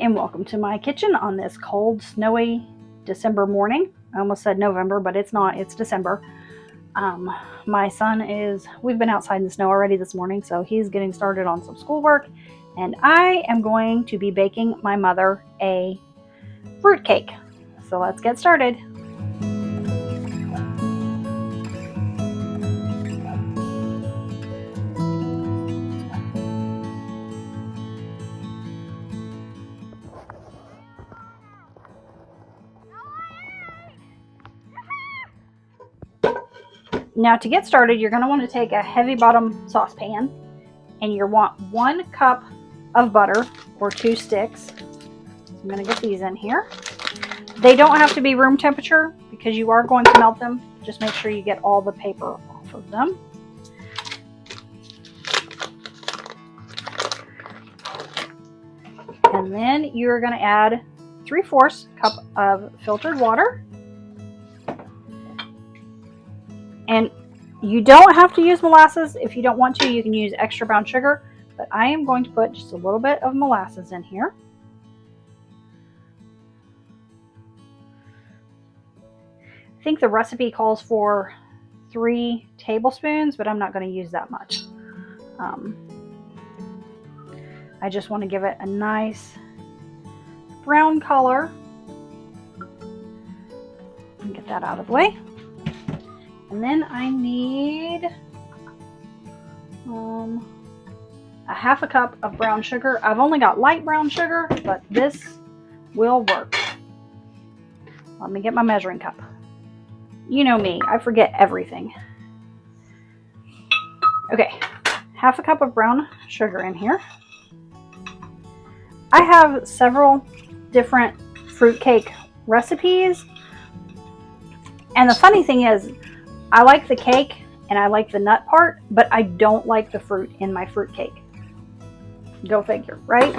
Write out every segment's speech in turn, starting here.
and welcome to my kitchen on this cold, snowy December morning. I almost said November, but it's not, it's December. My son we've been outside in the snow already this morning, so he's getting started on some schoolwork, and I am going to be baking my mother a fruitcake. So let's get started. Now to get started, you're going to want to take a heavy bottom saucepan, and you want 1 cup of butter or 2 sticks. So I'm going to get these in here. They don't have to be room temperature because you are going to melt them. Just make sure you get all the paper off of them. And then you're going to add 3/4 cup of filtered water. And you don't have to use molasses. If you don't want to, you can use extra brown sugar, but I am going to put just a little bit of molasses in here. I think the recipe calls for 3 tablespoons, but I'm not going to use that much. I just want to give it a nice brown color. And get that out of the way. And then I need a 1/2 cup of brown sugar. I've only got light brown sugar, but this will work. Let me get my measuring cup. You know me, I forget everything. Okay, 1/2 cup of brown sugar in here. I have several different fruitcake recipes. And the funny thing is, I like the cake and I like the nut part, but I don't like the fruit in my fruitcake. Go figure, right?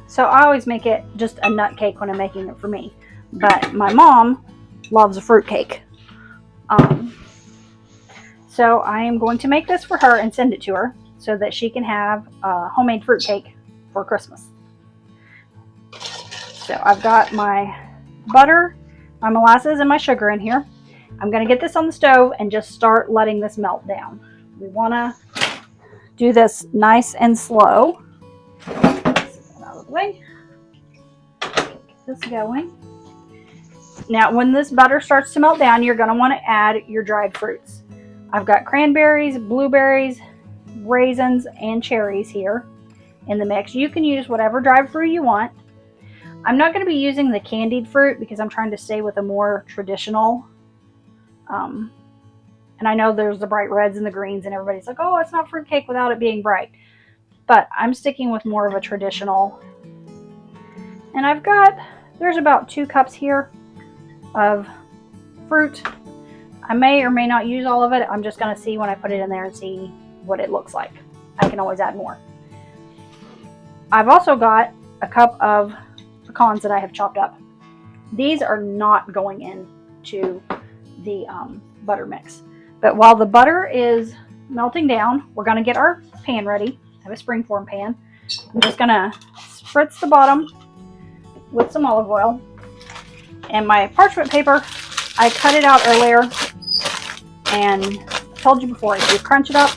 So I always make it just a nut cake when I'm making it for me. But my mom loves a fruitcake. So I am going to make this for her and send it to her so that she can have a homemade fruitcake for Christmas. So I've got my butter, my molasses, and my sugar in here. I'm going to get this on the stove and just start letting this melt down. We want to do this nice and slow. Get that out of the way. Get this going. Now, when this butter starts to melt down, you're going to want to add your dried fruits. I've got cranberries, blueberries, raisins, and cherries here in the mix. You can use whatever dried fruit you want. I'm not going to be using the candied fruit because I'm trying to stay with a more traditional. And I know there's the bright reds and the greens, and everybody's like, oh, it's not fruitcake without it being bright. But I'm sticking with more of a traditional. And there's about 2 cups here of fruit. I may or may not use all of it. I'm just going to see when I put it in there and see what it looks like. I can always add more. I've also got a cup of pecans that I have chopped up. These are not going into the butter mix. But while the butter is melting down, we're going to get our pan ready. I have a springform pan. I'm just going to spritz the bottom with some olive oil. And my parchment paper, I cut it out earlier, and I told you before, if you crunch it up,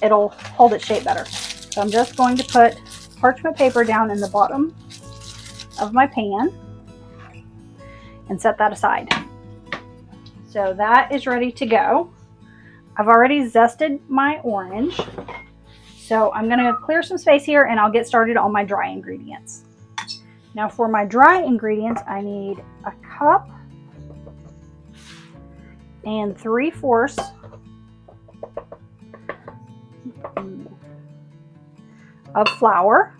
it'll hold its shape better. So I'm just going to put parchment paper down in the bottom of my pan and set that aside. So that is ready to go. I've already zested my orange. So I'm going to clear some space here and I'll get started on my dry ingredients. Now for my dry ingredients, I need a cup and 3/4 of flour.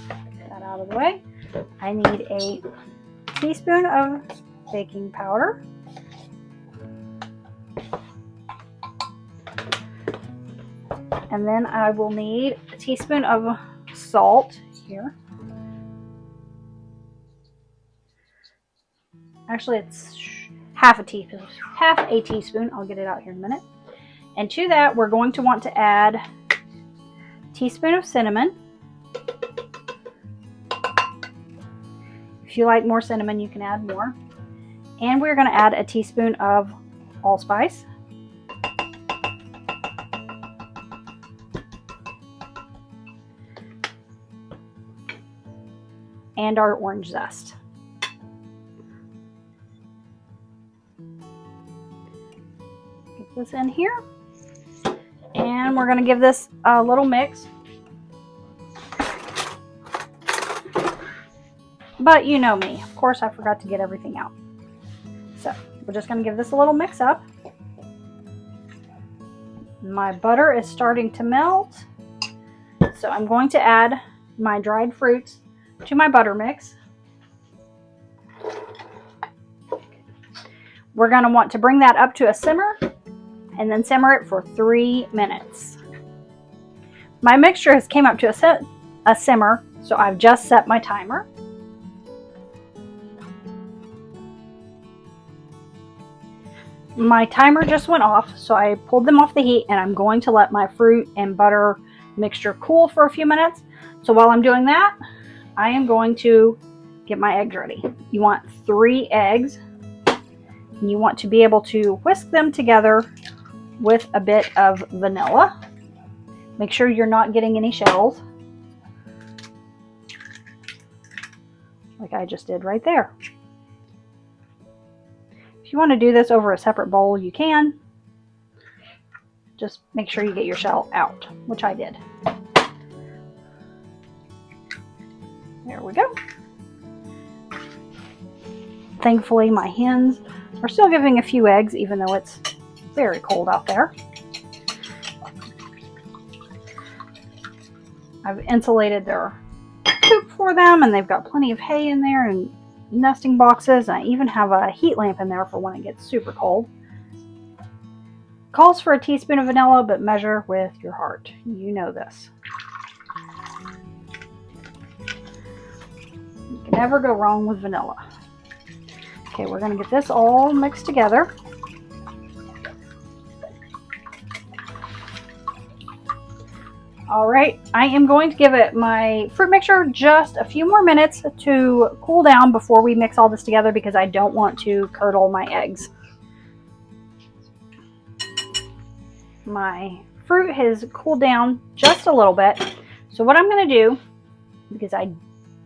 Get that out of the way. I need a teaspoon of baking powder. And then I will need a teaspoon of salt here. Actually, it's half a teaspoon. I'll get it out here in a minute. And to that, we're going to want to add a teaspoon of cinnamon, If you like more cinnamon, you can add more. And we're going to add a teaspoon of allspice. And our orange zest. Get this in here. And we're going to give this a little mix. But you know me. Of course, I forgot to get everything out. So we're just going to give this a little mix up. My butter is starting to melt. So I'm going to add my dried fruits to my butter mix. We're going to want to bring that up to a simmer and then simmer it for 3 minutes. My mixture has came up to a simmer, so I've just set my timer. My timer just went off, so I pulled them off the heat, and I'm going to let my fruit and butter mixture cool for a few minutes. So while I'm doing that, I am going to get my eggs ready. You want 3 eggs, and you want to be able to whisk them together with a bit of vanilla. Make sure you're not getting any shells, like I just did right there. If you want to do this over a separate bowl, you can. Just make sure you get your shell out, which I did. There we go. Thankfully, my hens are still giving a few eggs, even though it's very cold out there. I've insulated their coop for them, and they've got plenty of hay in there and nesting boxes. I even have a heat lamp in there for when it gets super cold. Calls for a teaspoon of vanilla, but measure with your heart. You know this. You can never go wrong with vanilla. Okay, we're going to get this all mixed together. All right, I am going to give it my fruit mixture just a few more minutes to cool down before we mix all this together, because I don't want to curdle my eggs. My fruit has cooled down just a little bit. So what I'm going to do, because I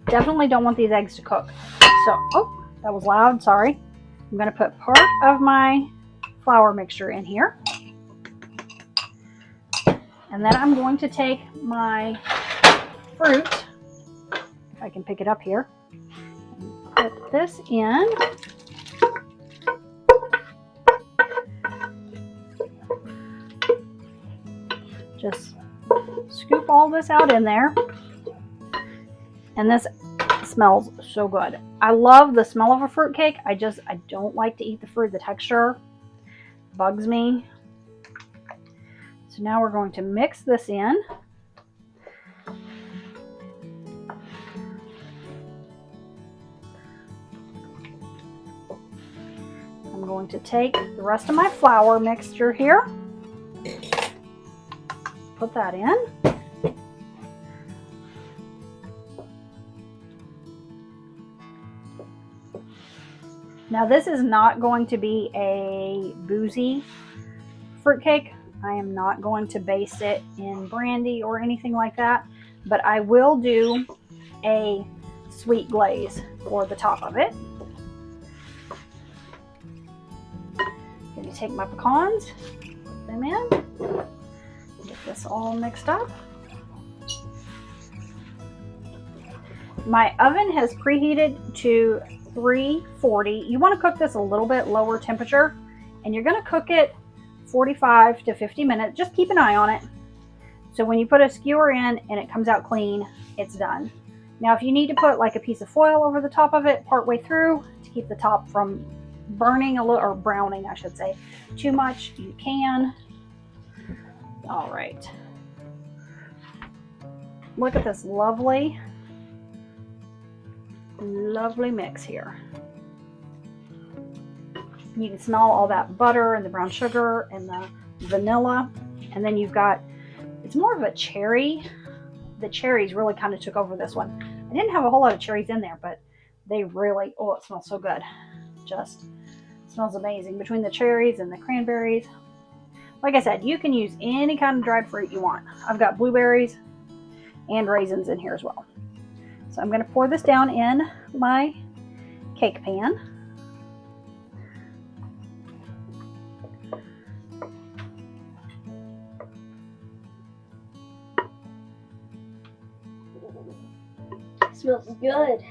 definitely don't want these eggs to cook. So, oh, that was loud, sorry. I'm going to put part of my flour mixture in here. And then I'm going to take my fruit, if I can pick it up here, and put this in. Just scoop all this out in there. And this smells so good. I love the smell of a fruitcake. I don't like to eat the fruit. The texture bugs me. So now we're going to mix this in. I'm going to take the rest of my flour mixture here, put that in. Now this is not going to be a boozy fruitcake. I am not going to baste it in brandy or anything like that, but I will do a sweet glaze for the top of it. I'm going to take my pecans, put them in, get this all mixed up. My oven has preheated to 340. You want to cook this a little bit lower temperature, and you're going to cook it 45 to 50 minutes. Just keep an eye on it. So when you put a skewer in and it comes out clean, it's done. Now, if you need to put like a piece of foil over the top of it partway through to keep the top from burning a little, or browning, I should say, too much, you can. All right. Look at this lovely mix here. You can smell all that butter and the brown sugar and the vanilla. And then you've got, it's more of a cherry. The cherries really kind of took over this one. I didn't have a whole lot of cherries in there, but They really, oh, it smells so good. Just smells amazing between the cherries and the cranberries. Like I said, you can use any kind of dried fruit you want. I've got blueberries and raisins in here as well. So I'm going to pour this down in my cake pan. Smells good.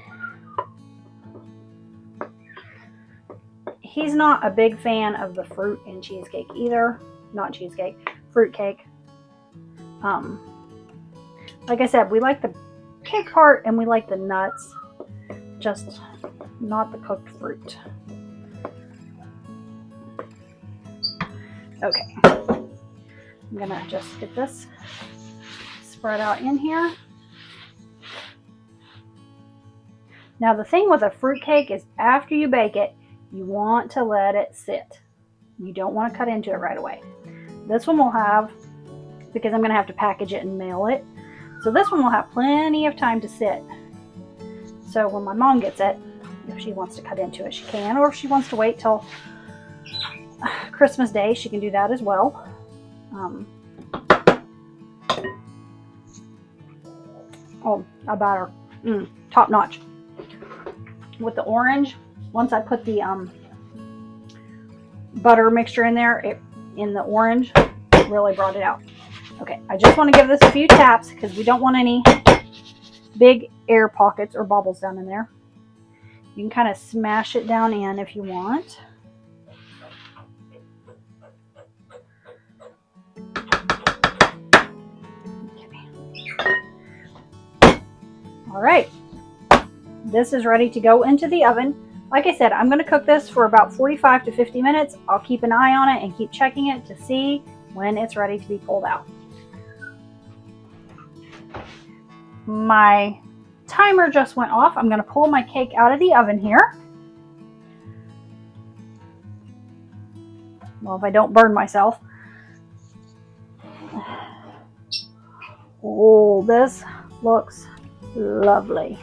He's not a big fan of the fruit in cheesecake either. Not cheesecake, fruitcake. Like I said, we like the cake part and we like the nuts, just not the cooked fruit. Okay, I'm gonna just get this spread out in here. Now the thing with a fruitcake is after you bake it, you want to let it sit. You don't want to cut into it right away. This one will have, because I'm going to have to package it and mail it, so this one will have plenty of time to sit. So when my mom gets it, if she wants to cut into it, she can, or if she wants to wait till Christmas Day, she can do that as well. Oh, a batter. Top notch. With the orange, once I put the butter mixture in there, in the orange, it really brought it out. Okay, I just want to give this a few taps because we don't want any big air pockets or bubbles down in there. You can kind of smash it down in if you want. Okay. All right. This is ready to go into the oven. Like I said, I'm going to cook this for about 45 to 50 minutes. I'll keep an eye on it and keep checking it to see when it's ready to be pulled out. My timer just went off. I'm going to pull my cake out of the oven here. Well, if I don't burn myself. Oh, this looks lovely.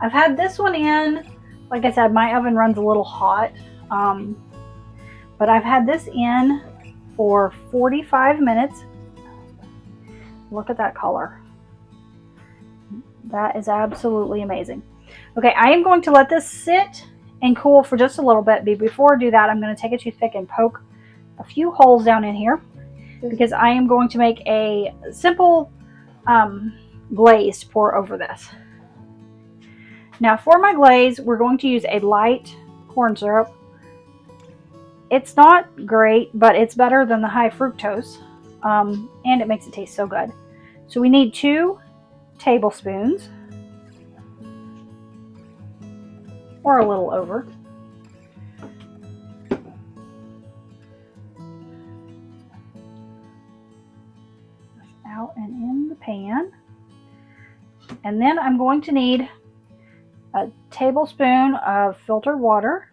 I've had this one in, like I said, my oven runs a little hot, but I've had this in for 45 minutes. Look at that color. That is absolutely amazing. Okay, I am going to let this sit and cool for just a little bit, but before I do that, I'm going to take a toothpick and poke a few holes down in here because I am going to make a simple glaze to pour over this. Now for my glaze, we're going to use a light corn syrup. It's not great, but it's better than the high fructose, and it makes it taste so good. So we need 2 tablespoons, or a little over. Out and in the pan. And then I'm going to need a tablespoon of filtered water.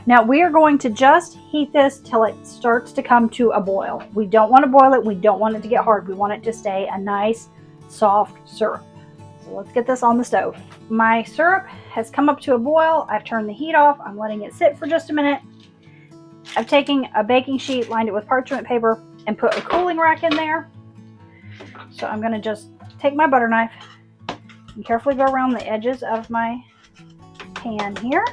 Now we are going to just heat this till it starts to come to a boil. We don't want to boil it. We don't want it to get hard. We want it to stay a nice soft syrup. So let's get this on the stove. My syrup has come up to a boil. I've turned the heat off. I'm letting it sit for just a minute. I've taken a baking sheet, lined it with parchment paper, and put a cooling rack in there. So I'm going to just take my butter knife and carefully go around the edges of my pan here.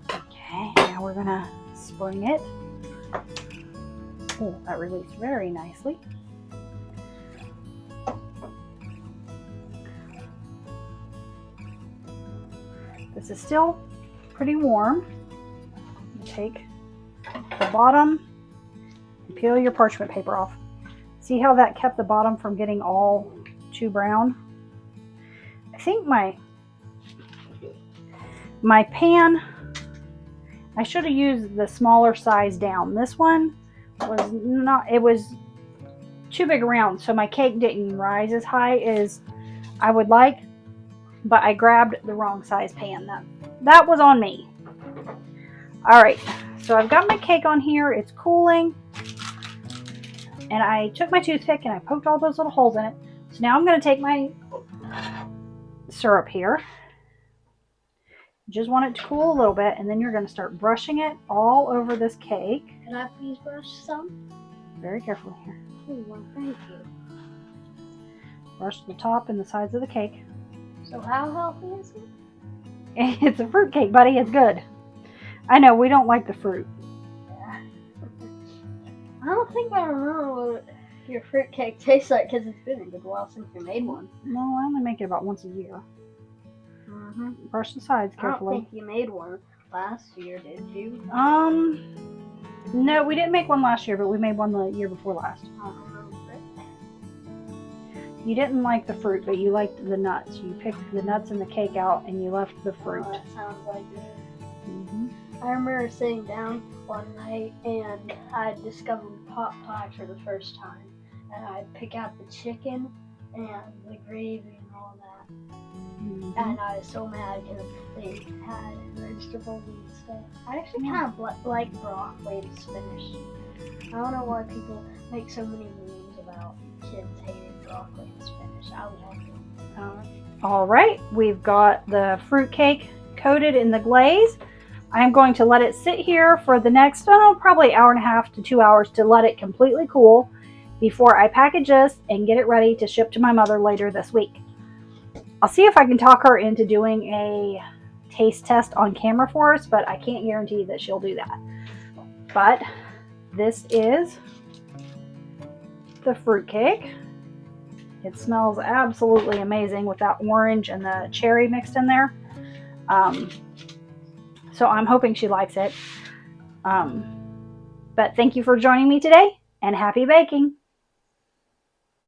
Okay, now we're going to spring it. Oh, that released very nicely. This is still pretty warm. Take the bottom and peel your parchment paper off. See how that kept the bottom from getting all too brown? I think my pan, I should have used the smaller size down. This one was not, it was too big around, so my cake didn't rise as high as I would like. but I grabbed the wrong size pan. That was on me. All right, so I've got my cake on here. It's cooling. And I took my toothpick and I poked all those little holes in it. So now I'm going to take my syrup here. Just want it to cool a little bit, and then you're going to start brushing it all over this cake. Can I please brush some? Very carefully here. Oh, well, thank you. Brush the top and the sides of the cake. So how healthy is it? It's a fruit cake, buddy. It's good. I know we don't like the fruit. I don't think I remember what your fruitcake tastes like because it's been a good while since you made one. No, I only make it about once a year. Mm-hmm. Brush the sides carefully. I don't think you made one last year, did you? No, we didn't make one last year, but we made one the year before last. I don't remember it. You didn't like the fruit, but you liked the nuts. You picked the nuts and the cake out, and you left the fruit. Oh, that sounds like it. Mm-hmm. I remember sitting down one night and I discovered pot pie for the first time. And I'd pick out the chicken and the gravy and all that. Mm-hmm. And I was so mad because they had vegetables and stuff. I actually kind of like broccoli and spinach. I don't know why people make so many memes about kids hating broccoli and spinach. I love it. All right, we've got the fruit cake coated in the glaze. I'm going to let it sit here for the next, probably hour and a half to 2 hours to let it completely cool before I package this and get it ready to ship to my mother later this week. I'll see if I can talk her into doing a taste test on camera for us, but I can't guarantee that she'll do that. But this is the fruit cake. It smells absolutely amazing with that orange and the cherry mixed in there. So I'm hoping she likes it. But thank you for joining me today, and happy baking!